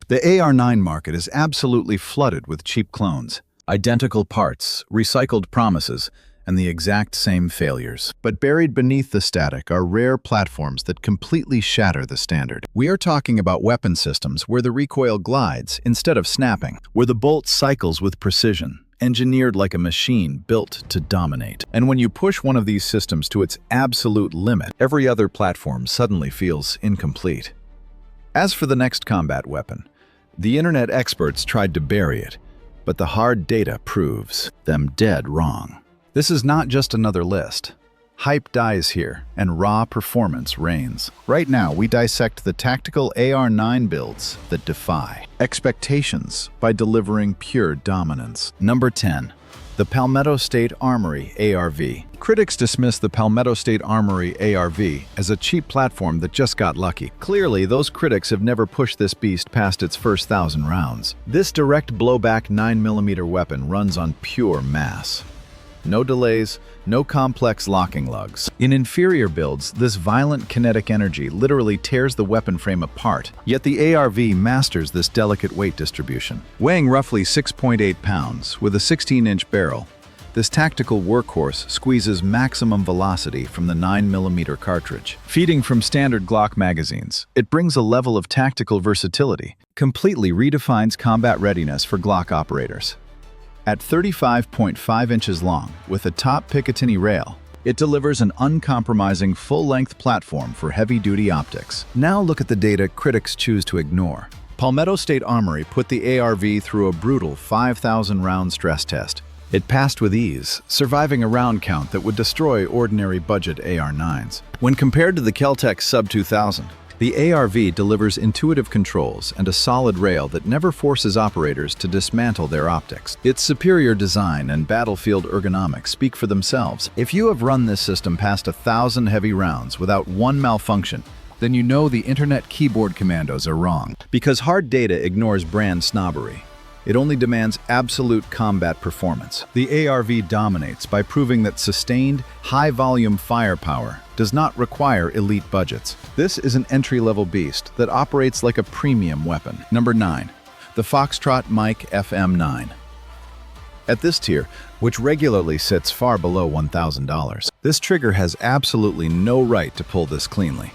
The AR-9 market is absolutely flooded with cheap clones, identical parts, recycled promises, and the exact same failures. But buried beneath the static are rare platforms that completely shatter the standard. We are talking about weapon systems where the recoil glides instead of snapping, where the bolt cycles with precision, engineered like a machine built to dominate. And when you push one of these systems to its absolute limit, every other platform suddenly feels incomplete. As for the next combat weapon, the internet experts tried to bury it, but the hard data proves them dead wrong. This is not just another list. Hype dies here, and raw performance reigns. Right now, we dissect the tactical AR-9 builds that defy expectations by delivering pure dominance. Number 10. The Palmetto State Armory AR-V. Critics dismiss the Palmetto State Armory AR-V as a cheap platform that just got lucky. Clearly, those critics have never pushed this beast past its first 1,000 rounds. This direct-blowback 9mm weapon runs on pure mass. No delays, no complex locking lugs. In inferior builds, this violent kinetic energy literally tears the weapon frame apart, yet the AR-V masters this delicate weight distribution. Weighing roughly 6.8 pounds, with a 16-inch barrel, this tactical workhorse squeezes maximum velocity from the 9mm cartridge. Feeding from standard Glock magazines, it brings a level of tactical versatility, completely redefines combat readiness for Glock operators. At 35.5 inches long, with a top Picatinny rail, it delivers an uncompromising full-length platform for heavy-duty optics. Now look at the data critics choose to ignore. Palmetto State Armory put the AR-V through a brutal 5,000-round stress test. It passed with ease, surviving a round count that would destroy ordinary budget AR-9s. When compared to the Kel-Tec Sub-2000, the AR-V delivers intuitive controls and a solid rail that never forces operators to dismantle their optics. Its superior design and battlefield ergonomics speak for themselves. If you have run this system past 1,000 heavy rounds without one malfunction, then you know the internet keyboard commandos are wrong. Because hard data ignores brand snobbery. It only demands absolute combat performance. The AR-V dominates by proving that sustained, high-volume firepower does not require elite budgets. This is an entry-level beast that operates like a premium weapon. Number 9. The Foxtrot Mike FM9. At this tier, which regularly sits far below $1,000, this trigger has absolutely no right to pull this cleanly.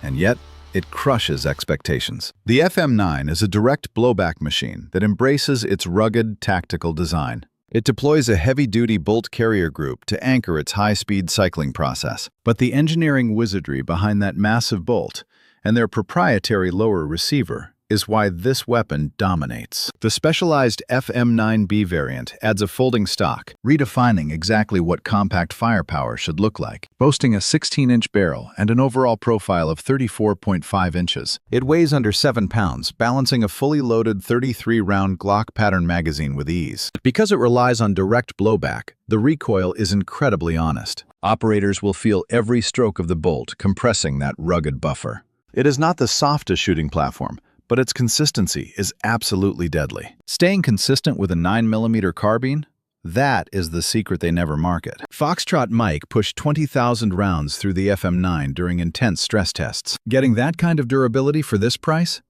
And yet, it crushes expectations. The FM9 is a direct blowback machine that embraces its rugged, tactical design. It deploys a heavy-duty bolt carrier group to anchor its high-speed cycling process. But the engineering wizardry behind that massive bolt and their proprietary lower receiver is why this weapon dominates. The specialized FM9B variant adds a folding stock, redefining exactly what compact firepower should look like. Boasting a 16-inch barrel and an overall profile of 34.5 inches, it weighs under 7 pounds, balancing a fully loaded 33-round Glock pattern magazine with ease. Because it relies on direct blowback, the recoil is incredibly honest. Operators will feel every stroke of the bolt compressing that rugged buffer. It is not the softest shooting platform, but its consistency is absolutely deadly. Staying consistent with a 9mm carbine? That is the secret they never market. Foxtrot Mike pushed 20,000 rounds through the FM9 during intense stress tests. Getting that kind of durability for this price?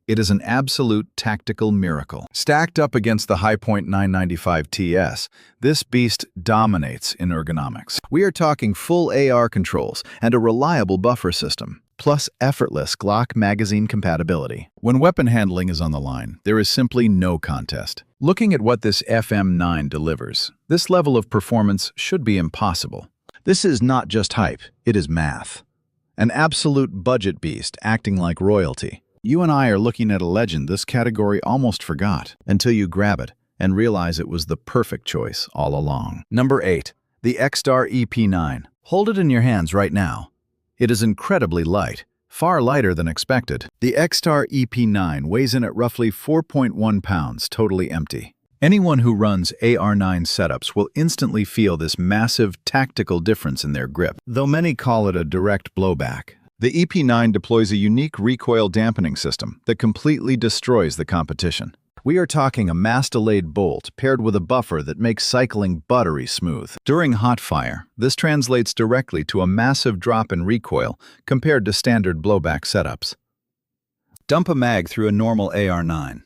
It is an absolute tactical miracle. Stacked up against the Hi-Point 995 TS, this beast dominates in ergonomics. We are talking full AR controls and a reliable buffer system, plus effortless Glock magazine compatibility. When weapon handling is on the line, there is simply no contest. Looking at what this FM9 delivers, this level of performance should be impossible. This is not just hype, it is math. An absolute budget beast acting like royalty. You and I are looking at a legend this category almost forgot, until you grab it and realize it was the perfect choice all along. Number 8. The X-Star EP9. Hold it in your hands right now. It is incredibly light, far lighter than expected. The X-Star EP9 weighs in at roughly 4.1 pounds, totally empty. Anyone who runs AR-9 setups will instantly feel this massive tactical difference in their grip. Though many call it a direct blowback, the EP9 deploys a unique recoil dampening system that completely destroys the competition. We are talking a mass-delayed bolt paired with a buffer that makes cycling buttery smooth. During hot fire, this translates directly to a massive drop in recoil compared to standard blowback setups. Dump a mag through a normal AR-9.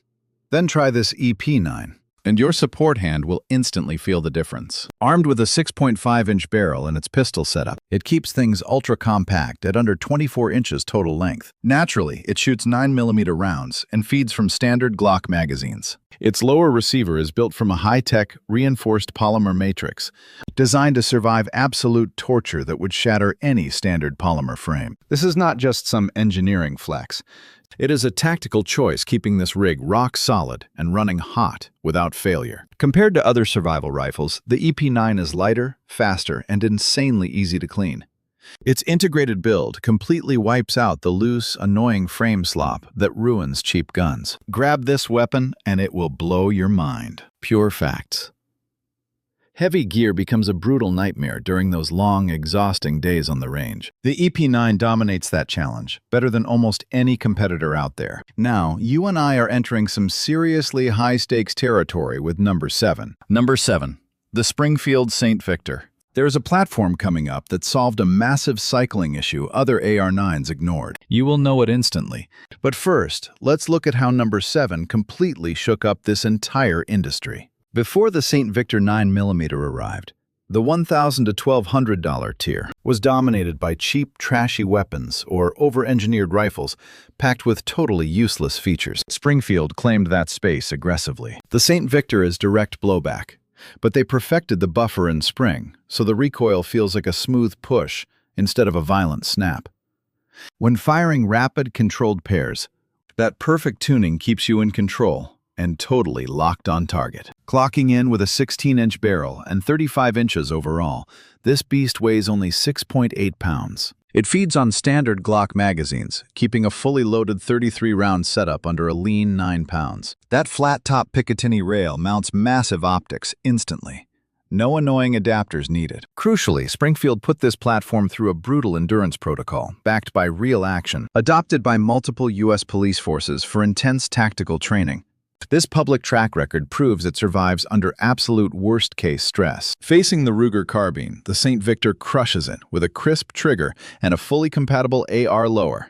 Then try this EP9, and your support hand will instantly feel the difference. Armed with a 6.5-inch barrel and its pistol setup, it keeps things ultra-compact at under 24 inches total length. Naturally, it shoots 9mm rounds and feeds from standard Glock magazines. Its lower receiver is built from a high-tech, reinforced polymer matrix, designed to survive absolute torture that would shatter any standard polymer frame. This is not just some engineering flex. It is a tactical choice, keeping this rig rock solid and running hot without failure. Compared to other survival rifles, the EP9 is lighter, faster, and insanely easy to clean. Its integrated build completely wipes out the loose, annoying frame slop that ruins cheap guns. Grab this weapon and it will blow your mind. Pure facts. Heavy gear becomes a brutal nightmare during those long, exhausting days on the range. The EP9 dominates that challenge, better than almost any competitor out there. Now, you and I are entering some seriously high-stakes territory with number 7. Number 7. The Springfield St. Victor. There is a platform coming up that solved a massive cycling issue other AR-9s ignored. You will know it instantly. But first, let's look at how number 7 completely shook up this entire industry. Before the St. Victor 9mm arrived, the $1,000 to $1,200 tier was dominated by cheap, trashy weapons or over-engineered rifles packed with totally useless features. Springfield claimed that space aggressively. The St. Victor is direct blowback, but they perfected the buffer and spring, so the recoil feels like a smooth push instead of a violent snap. When firing rapid, controlled pairs, that perfect tuning keeps you in control and totally locked on target. Clocking in with a 16-inch barrel and 35 inches overall, this beast weighs only 6.8 pounds. It feeds on standard Glock magazines, keeping a fully loaded 33-round setup under a lean 9 pounds. That flat-top Picatinny rail mounts massive optics instantly. No annoying adapters needed. Crucially, Springfield put this platform through a brutal endurance protocol, backed by real action, adopted by multiple U.S. police forces for intense tactical training. This public track record proves it survives under absolute worst-case stress. Facing the Ruger carbine, the St. Victor crushes it with a crisp trigger and a fully compatible AR lower.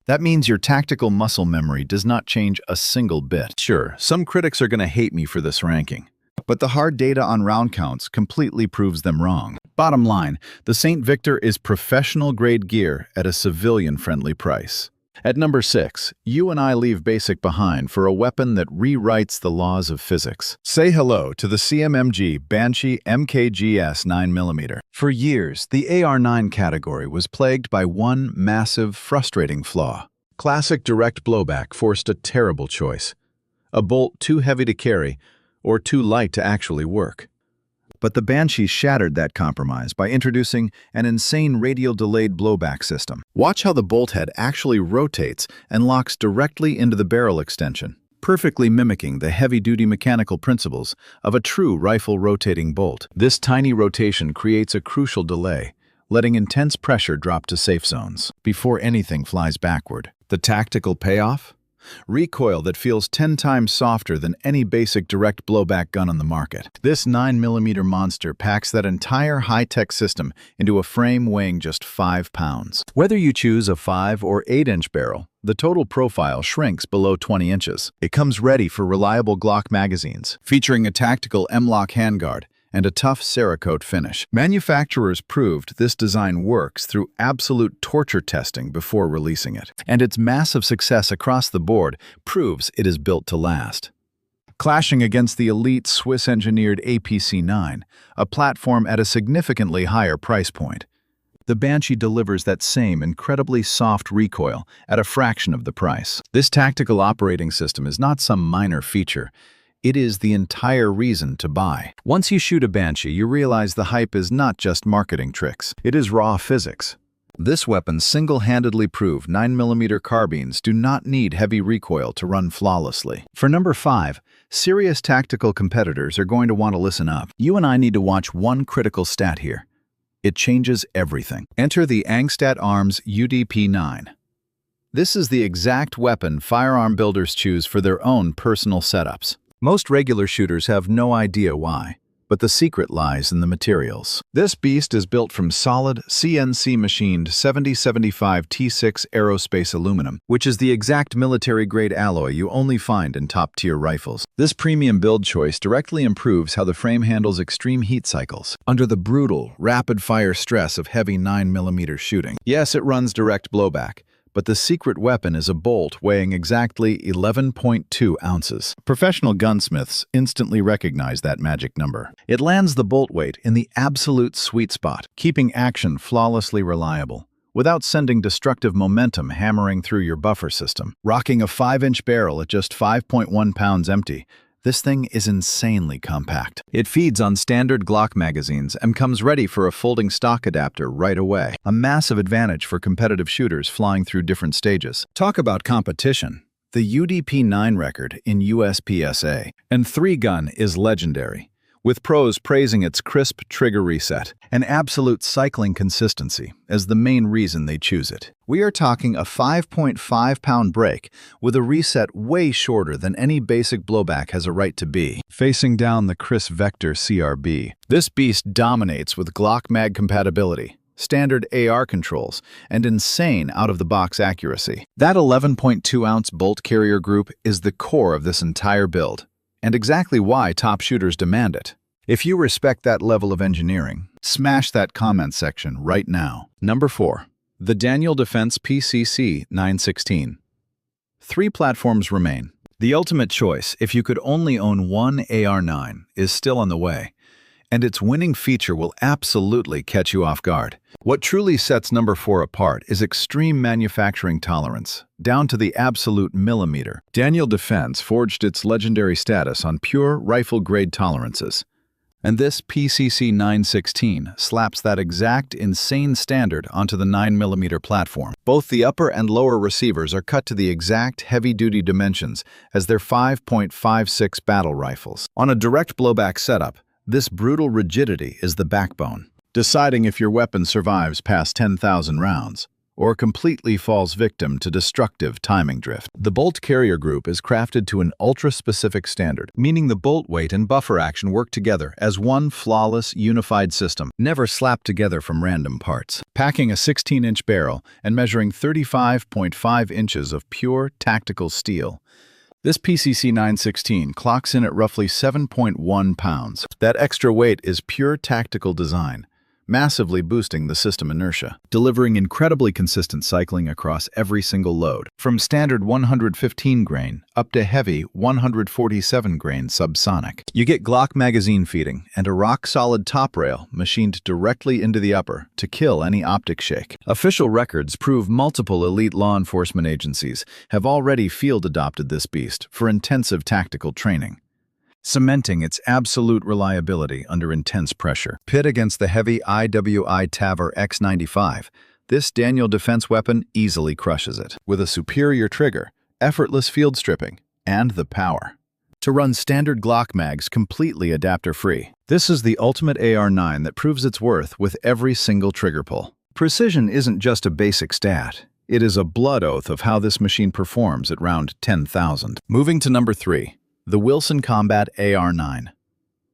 That means your tactical muscle memory does not change a single bit. Sure, some critics are going to hate me for this ranking, but the hard data on round counts completely proves them wrong. Bottom line, the St. Victor is professional-grade gear at a civilian-friendly price. At number 6, you and I leave basic behind for a weapon that rewrites the laws of physics. Say hello to the CMMG Banshee MKGS 9mm. For years, the AR-9 category was plagued by one massive, frustrating flaw. Classic direct blowback forced a terrible choice: a bolt too heavy to carry or too light to actually work. But the Banshee shattered that compromise by introducing an insane radial delayed blowback system. Watch how the bolt head actually rotates and locks directly into the barrel extension, perfectly mimicking the heavy-duty mechanical principles of a true rifle rotating bolt. This tiny rotation creates a crucial delay, letting intense pressure drop to safe zones before anything flies backward. The tactical payoff? Recoil that feels 10 times softer than any basic direct blowback gun on the market. This 9mm monster packs that entire high-tech system into a frame weighing just 5 pounds. Whether you choose a 5 or 8-inch barrel, the total profile shrinks below 20 inches. It comes ready for reliable Glock magazines, featuring a tactical M-lock handguard and a tough Cerakote finish. Manufacturers proved this design works through absolute torture testing before releasing it, and its massive success across the board proves it is built to last. Clashing against the elite Swiss-engineered APC-9, a platform at a significantly higher price point, the Banshee delivers that same incredibly soft recoil at a fraction of the price. This tactical operating system is not some minor feature. It is the entire reason to buy. Once you shoot a Banshee, you realize the hype is not just marketing tricks. It is raw physics. This weapon single-handedly proved 9mm carbines do not need heavy recoil to run flawlessly. For number 5, serious tactical competitors are going to want to listen up. You and I need to watch one critical stat here. It changes everything. Enter the Angstadt Arms UDP-9. This is the exact weapon firearm builders choose for their own personal setups. Most regular shooters have no idea why. but the secret lies in the materials. This beast is built from solid, CNC-machined 7075 T6 aerospace aluminum, which is the exact military-grade alloy you only find in top-tier rifles. This premium build choice directly improves how the frame handles extreme heat cycles under the brutal, rapid-fire stress of heavy 9mm shooting. Yes, it runs direct blowback, but the secret weapon is a bolt weighing exactly 11.2 ounces. Professional gunsmiths instantly recognize that magic number. It lands the bolt weight in the absolute sweet spot, keeping action flawlessly reliable, without sending destructive momentum hammering through your buffer system. Rocking a 5-inch barrel at just 5.1 pounds empty, this thing is insanely compact. It feeds on standard Glock magazines and comes ready for a folding stock adapter right away. A massive advantage for competitive shooters flying through different stages. Talk about competition. The UDP-9 record in US PSA and 3-gun is legendary, with pros praising its crisp trigger reset and absolute cycling consistency as the main reason they choose it. We are talking a 5.5-pound break with a reset way shorter than any basic blowback has a right to be. Facing down the Crisp Vector CRB, this beast dominates with Glock mag compatibility, standard AR controls, and insane out-of-the-box accuracy. That 11.2-ounce bolt carrier group is the core of this entire build, and exactly why top shooters demand it. If you respect that level of engineering, smash that comment section right now. Number 4. The Daniel Defense PCC 916. 3 platforms remain. The ultimate choice, if you could only own one AR-9, is still on the way, and its winning feature will absolutely catch you off guard. What truly sets number 4 apart is extreme manufacturing tolerance, down to the absolute millimeter. Daniel Defense forged its legendary status on pure rifle-grade tolerances, and this PCC 916 slaps that exact insane standard onto the 9mm platform. Both the upper and lower receivers are cut to the exact heavy-duty dimensions as their 5.56 battle rifles. On a direct blowback setup, this brutal rigidity is the backbone, deciding if your weapon survives past 10,000 rounds or completely falls victim to destructive timing drift. The bolt carrier group is crafted to an ultra-specific standard, meaning the bolt weight and buffer action work together as one flawless, unified system, never slapped together from random parts. Packing a 16-inch barrel and measuring 35.5 inches of pure tactical steel, this PCC 916 clocks in at roughly 7.1 pounds. That extra weight is pure tactical design, massively boosting the system inertia, delivering incredibly consistent cycling across every single load, from standard 115 grain up to heavy 147 grain subsonic. You get Glock magazine feeding and a rock-solid top rail machined directly into the upper to kill any optic shake. Official records prove multiple elite law enforcement agencies have already field-adopted this beast for intensive tactical training, cementing its absolute reliability under intense pressure. Pit against the heavy IWI TAVR X95, this Daniel Defense weapon easily crushes it, with a superior trigger, effortless field stripping, and the power to run standard Glock mags completely adapter-free. This is the ultimate AR-9 that proves its worth with every single trigger pull. Precision isn't just a basic stat. It is a blood oath of how this machine performs at round 10,000. Moving to number 3. The Wilson Combat AR-9.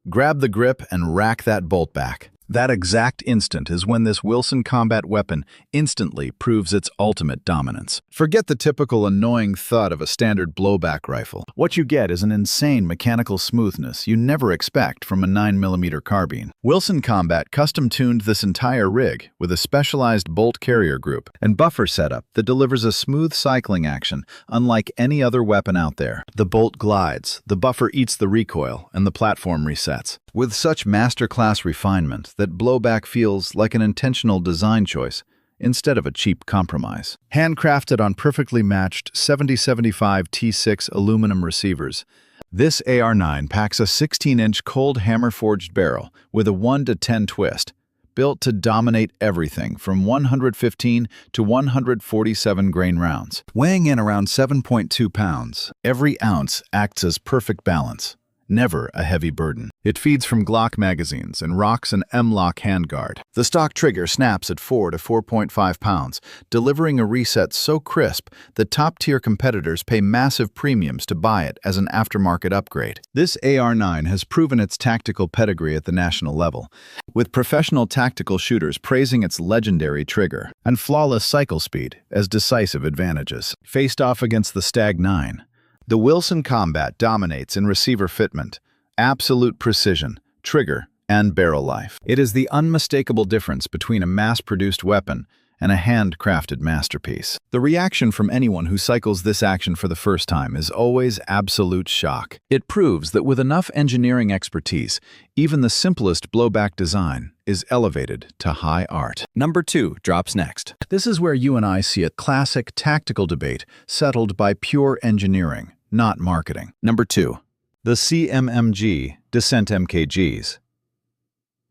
Grab the grip and rack that bolt back. That exact instant is when this Wilson Combat weapon instantly proves its ultimate dominance. Forget the typical annoying thud of a standard blowback rifle. What you get is an insane mechanical smoothness you never expect from a 9mm carbine. Wilson Combat custom-tuned this entire rig with a specialized bolt carrier group and buffer setup that delivers a smooth cycling action unlike any other weapon out there. The bolt glides, the buffer eats the recoil, and the platform resets. With such masterclass refinement that blowback feels like an intentional design choice instead of a cheap compromise. Handcrafted on perfectly matched 7075 T6 aluminum receivers, this AR-9 packs a 16-inch cold hammer-forged barrel with a 1-to-10 twist, built to dominate everything from 115 to 147 grain rounds. Weighing in around 7.2 pounds, every ounce acts as perfect balance, never a heavy burden. It feeds from Glock magazines and rocks an M-lock handguard. The stock trigger snaps at 4 to 4.5 pounds, delivering a reset so crisp that top-tier competitors pay massive premiums to buy it as an aftermarket upgrade. This AR-9 has proven its tactical pedigree at the national level, with professional tactical shooters praising its legendary trigger and flawless cycle speed as decisive advantages. Faced off against the Stag 9, the Wilson Combat dominates in receiver fitment, absolute precision, trigger, and barrel life. It is the unmistakable difference between a mass-produced weapon and a handcrafted masterpiece. The reaction from anyone who cycles this action for the first time is always absolute shock. It proves that with enough engineering expertise, even the simplest blowback design is elevated to high art. Number 2 drops next. This is where you and I see a classic tactical debate settled by pure engineering, not marketing. Number 2. The CMMG Descent MKGs.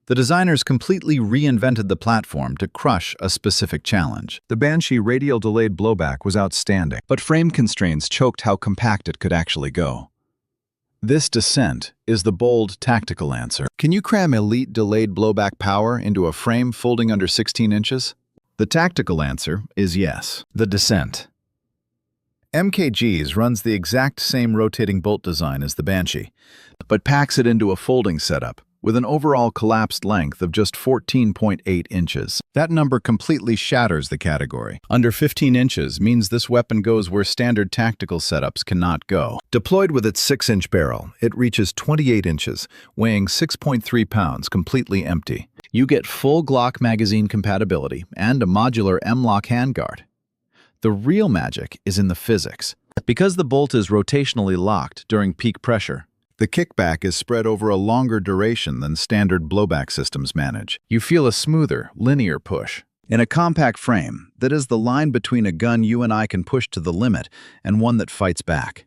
The designers completely reinvented the platform to crush a specific challenge. The Banshee radial delayed blowback was outstanding, but frame constraints choked how compact it could actually go. This Descent is the bold, tactical answer. Can you cram elite delayed blowback power into a frame folding under 16 inches? The tactical answer is yes. The Descent. MKGs runs the exact same rotating bolt design as the Banshee, but packs it into a folding setup with an overall collapsed length of just 14.8 inches. That number completely shatters the category. Under 15 inches means this weapon goes where standard tactical setups cannot go. Deployed with its 6-inch barrel, it reaches 28 inches, weighing 6.3 pounds, completely empty. You get full Glock magazine compatibility and a modular M-lock handguard. The real magic is in the physics. Because the bolt is rotationally locked during peak pressure, the kickback is spread over a longer duration than standard blowback systems manage. You feel a smoother, linear push. In a compact frame, that is the line between a gun you and I can push to the limit and one that fights back.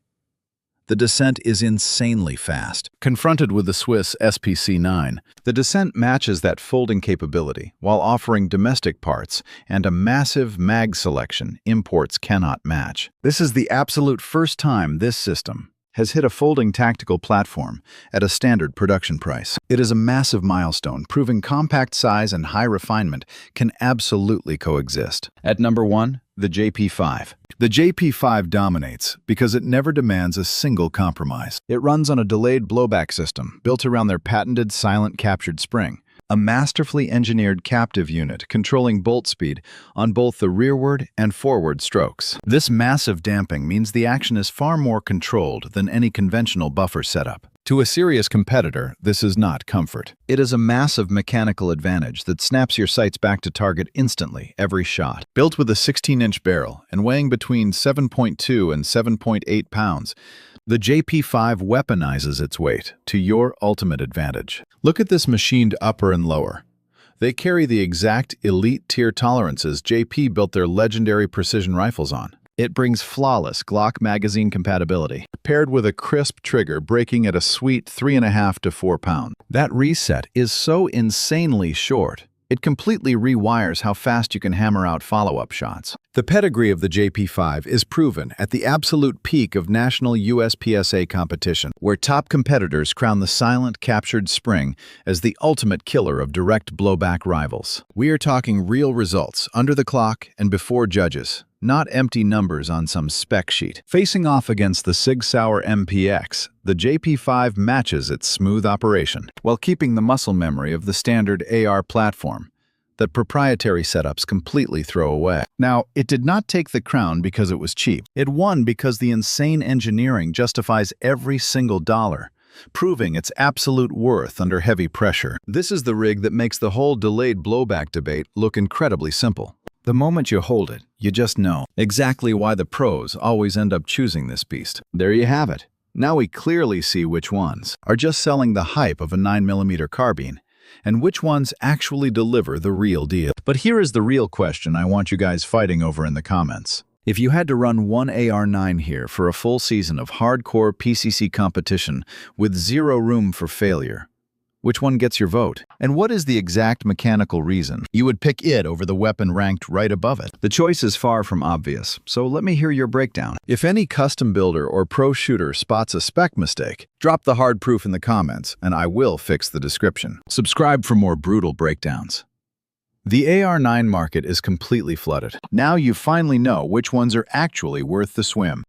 The Descent is insanely fast. Confronted with the Swiss SPC-9, the Descent matches that folding capability while offering domestic parts and a massive mag selection imports cannot match. This is the absolute first time this system has hit a folding tactical platform at a standard production price. It is a massive milestone, proving compact size and high refinement can absolutely coexist. At number 1, the JP5. The JP5 dominates because it never demands a single compromise. It runs on a delayed blowback system built around their patented silent captured spring, a masterfully engineered captive unit controlling bolt speed on both the rearward and forward strokes. This massive damping means the action is far more controlled than any conventional buffer setup. To a serious competitor, this is not comfort. It is a massive mechanical advantage that snaps your sights back to target instantly every shot. Built with a 16-inch barrel and weighing between 7.2 and 7.8 pounds, the JP5 weaponizes its weight to your ultimate advantage. Look at this machined upper and lower. They carry the exact elite tier tolerances JP built their legendary precision rifles on. It brings flawless Glock magazine compatibility, paired with a crisp trigger breaking at a sweet 3.5 to 4 pounds. That reset is so insanely short, it completely rewires how fast you can hammer out follow-up shots. The pedigree of the JP5 is proven at the absolute peak of national US PSA competition, where top competitors crown the silent captured spring as the ultimate killer of direct blowback rivals. We are talking real results under the clock and before judges, not empty numbers on some spec sheet. Facing off against the Sig Sauer MPX, the JP5 matches its smooth operation, while keeping the muscle memory of the standard AR platform that proprietary setups completely throw away. Now, it did not take the crown because it was cheap. It won because the insane engineering justifies every single dollar, proving its absolute worth under heavy pressure. This is the rig that makes the whole delayed blowback debate look incredibly simple. The moment you hold it, you just know exactly why the pros always end up choosing this beast. There you have it. Now we clearly see which ones are just selling the hype of a 9mm carbine, and which ones actually deliver the real deal. But here is the real question I want you guys fighting over in the comments. If you had to run one AR-9 here for a full season of hardcore PCC competition with zero room for failure, Which one gets your vote? And what is the exact mechanical reason you would pick it over the weapon ranked right above it? The choice is far from obvious, so let me hear your breakdown. If any custom builder or pro shooter spots a spec mistake, drop the hard proof in the comments, and I will fix the description. Subscribe for more brutal breakdowns. The AR-9 market is completely flooded. Now you finally know which ones are actually worth the swim.